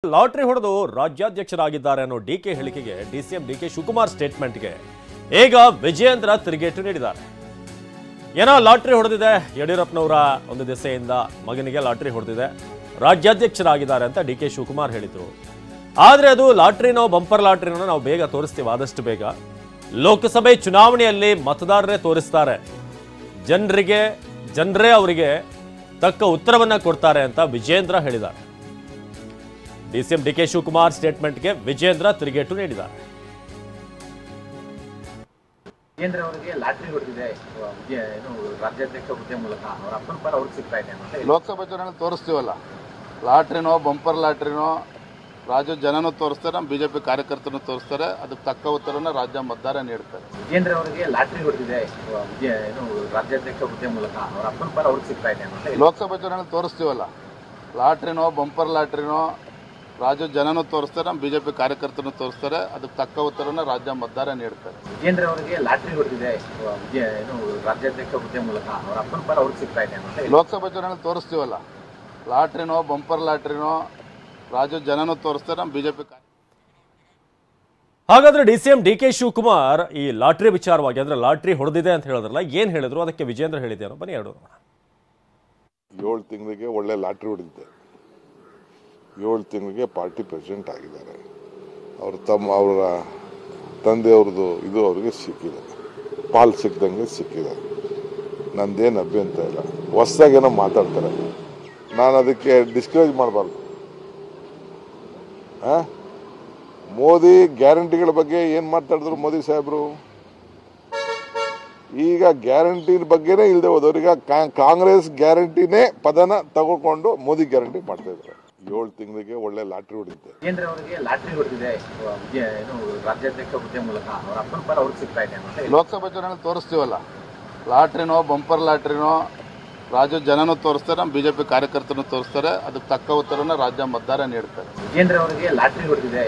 Lottery ಹೊಡೆದು ರಾಜ್ಯಾಧ್ಯಕ್ಷರಾಗಿದ್ದಾರೆ ಅನ್ನೋ DK ಹೇಳಿಕೆಗೆ ಡಿಸಿಎಂ ಡಿಕೆ ಶಿವಕುಮಾರ್ ಸ್ಟೇಟ್ಮೆಂಟ್ಗೆ ಈಗ ವಿಜಯೇಂದ್ರ ತಿರುಗೇಟು ನೀಡಿದ್ದಾರೆ. ಏನೋ ಲಾಟರಿ ಹೊಡೆದಿದೆ, ಯಡಿಯೂರಪ್ಪನವರ ಒಂದು ದಿಸೆಯಿಂದ ಮಗನಿಗೆ ಲಾಟರಿ ಹೊಡೆದಿದೆ, ರಾಜ್ಯಾಧ್ಯಕ್ಷರಾಗಿದ್ದಾರೆ ಅಂತ ಡಿಕೆ ಶಿವಕುಮಾರ್ ಹೇಳಿದ್ರು. ಆದರೆ ಅದು ಲಾಟ್ರಿನೋ ಬಂಪರ್ ಲಾಟ್ರಿನೋ ನಾವು ಬೇಗ ತೋರಿಸ್ತೀವಿ, ಆದಷ್ಟು ಬೇಗ. ಲೋಕಸಭೆ ಚುನಾವಣೆಯಲ್ಲಿ ಮತದಾರರೇ ತೋರಿಸ್ತಾರೆ, ಜನರೇ ಅವರಿಗೆ ತಕ್ಕ ಉತ್ತರವನ್ನ ಕೊಡ್ತಾರೆ ಅಂತ ವಿಜಯೇಂದ್ರ ಹೇಳಿದ್ದಾರೆ. ಡಿಸಿಎಂ ಡಿಕೆ ಶಿವಕುಮಾರ್ ಸ್ಟೇಟ್ಮೆಂಟ್ಗೆ ವಿಜಯೇಂದ್ರ ತಿರುಗೇಟು ನೀಡಿದ್ದಾರೆ. ವಿಜಯೇಂದ್ರ ಅವರಿಗೆ ಲಾಟರಿ ಹೊಡೆದಿದೆ, ರಾಜ್ಯಾಧ್ಯಕ್ಷ ಹುದ್ದೆ ಮೂಲಕ ಅವರ ಅಪ್ಪನ ಪರ ಅವ್ರಿಗೆ ಸಿಗ್ತಾ ಇದೆ ಅಂತ ಲೋಕಸಭೆ ಚುನಾವಣೆ ತೋರಿಸ್ತೀವಲ್ಲ, ಲಾಟ್ರಿನೋ ಬಂಪರ್ ಲಾಟ್ರಿನೋ ರಾಜ್ಯ ಜನನೂ ತೋರಿಸ್ತಾರೆ, ನಮ್ಮ ಬಿಜೆಪಿ ಕಾರ್ಯಕರ್ತರನ್ನು ತೋರಿಸ್ತಾರೆ, ಅದಕ್ಕೆ ತಕ್ಕ ಉತ್ತರನ ರಾಜ್ಯ ಮತದಾರ ನೀಡ್ತಾರೆ. ವಿಜಯೇಂದ್ರ ಅವರಿಗೆ ಲಾಟರಿ ಹೊಡೆದಿದೆ, ರಾಜ್ಯಾಧ್ಯಕ್ಷ ಹುದ್ದೆ ಮೂಲಕ ಅವರ ಅಪ್ಪನ ಪರ ಅವ್ರಿಗೆ ಸಿಗ್ತಾ ಇದೆ ಅಂತ ಲೋಕಸಭೆ ಚುನಾವಣೆ ತೋರಿಸ್ತೀವಲ್ಲ, ಲಾಟ್ರಿನೋ ಬಂಪರ್ ಲಾಟ್ರಿನೋ ರಾಜ್ಯ ಜನನೂ ತೋರಿಸ್ತಾರೆ, ನಮ್ಮ ಬಿಜೆಪಿ ಕಾರ್ಯಕರ್ತರನ್ನು ತೋರಿಸ್ತಾರೆ, ಅದಕ್ಕೆ ತಕ್ಕ ಉತ್ತರನ ರಾಜ್ಯ ಮತದಾರ ನೀಡ್ತಾರೆ. ವಿಜಯೇಂದ್ರ ಅವರಿಗೆ ಲಾಟರಿ ಹೊಡೆದಿದೆ, ರಾಜ್ಯಾಧ್ಯಕ್ಷ ಹುದ್ದೆ ಮೂಲಕ ಅವರ ಅಪ್ಪನ ಪರ ಅವ್ರಿಗೆ ಸಿಗ್ತಾ ಇದೆ ಅಂತ ಲೋಕಸಭೆ ಚುನಾವಣೆ ತೋರಿಸ್ತೀವಲ್ಲ, ಲಾಟ್ರಿನೋ ಬಂಪರ್ ಲಾಟ್ರಿನೋ ರಾಜ್ಯ ಜನನೂ ತೋರಿಸ್ತಾರೆ, ನಮ್ಮ ಬಿಜೆಪಿ. ಹಾಗಾದ್ರೆ ಡಿಸಿಎಂ ಡಿಕೆ ಶಿವಕುಮಾರ್ ಈ ಲಾಟ್ರಿ ವಿಚಾರವಾಗಿ, ಅಂದ್ರೆ ಲಾಟ್ರಿ ಹೊಡೆದಿದೆ ಅಂತ ಹೇಳಿದ್ರಲ್ಲ, ಏನ್ ಹೇಳಿದ್ರು, ಅದಕ್ಕೆ ವಿಜಯೇಂದ್ರ ಹೇಳಿದ್ದೇನೋ ಬನ್ನಿ ಹೇಳೋಣ. 7 ತಿಂಗಳಿಗೆ ಒಳ್ಳೆ ಲಾಟ್ರಿ ಹೊಡೆದಿದೆ, 7 ತಿಂಗಳಿಗೆ ಪಾರ್ಟಿ ಪ್ರೆಸಿಡೆಂಟ್ ಆಗಿದ್ದಾರೆ. ಅವರ ತಂದೆಯವ್ರದ್ದು ಇದು ಅವ್ರಿಗೆ ಸಿಕ್ಕಿದೆ, ಪಾಲ್ ಸಿಕ್ದಂಗೆ ಸಿಕ್ಕಿದೆ. ನಂದೇನು ಅಭ್ಯಂತರ ಇಲ್ಲ. ಹೊಸ್ದಾಗೇನೋ ಮಾತಾಡ್ತಾರೆ, ನಾನು ಅದಕ್ಕೆ ಡಿಸ್ಕರೇಜ್ ಮಾಡಬಾರ್ದು. ಮೋದಿ ಗ್ಯಾರಂಟಿಗಳ ಬಗ್ಗೆ ಏನು ಮಾತಾಡಿದ್ರು ಮೋದಿ ಸಾಹೇಬರು? ಈಗ ಗ್ಯಾರಂಟಿ ಬಗ್ಗೆನೇ ಇಲ್ಲದೆ ಹೋದವ್ರಿಗೆ ಕಾಂಗ್ರೆಸ್ ಗ್ಯಾರಂಟಿನೇ ಪದನ ತಗೊಂಡು ಮೋದಿ ಗ್ಯಾರಂಟಿ ಮಾಡ್ತಾ ಇದ್ದಾರೆ. 7 ತಿಂಗಳಿಗೆ ಒಳ್ಳೆ ಲಾಟ್ರಿ ಹೊಡೆದಿದೆ. ವಿಜಯೇಂದ್ರ ಅವರಿಗೆ ಲಾಟರಿ ಹೊಡೆದಿದೆ, ರಾಜ್ಯಾಧ್ಯಕ್ಷ ಹುದ್ದೆ ಮೂಲಕ ಅವರ ಅಪ್ಪನ ಪರ ಅವ್ರಿಗೆ ಸಿಗ್ತಾ ಇದೆ ಅಂತ ಲೋಕಸಭೆ ಚುನಾವಣೆ ತೋರಿಸ್ತೀವಲ್ಲ, ಲಾಟ್ರಿನೋ ಬಂಪರ್ ಲಾಟ್ರಿನೋ ರಾಜ್ಯ ಜನನೂ ತೋರಿಸ್ತಾರೆ, ನಮ್ಮ ಬಿಜೆಪಿ ಕಾರ್ಯಕರ್ತರನ್ನು ತೋರಿಸ್ತಾರೆ, ಅದಕ್ಕೆ ತಕ್ಕ ಉತ್ತರನ ರಾಜ್ಯ ಮತದಾರ ನೀಡ್ತಾರೆ. ವಿಜಯೇಂದ್ರ ಅವರಿಗೆ ಲಾಟರಿ ಹೊಡೆದಿದೆ,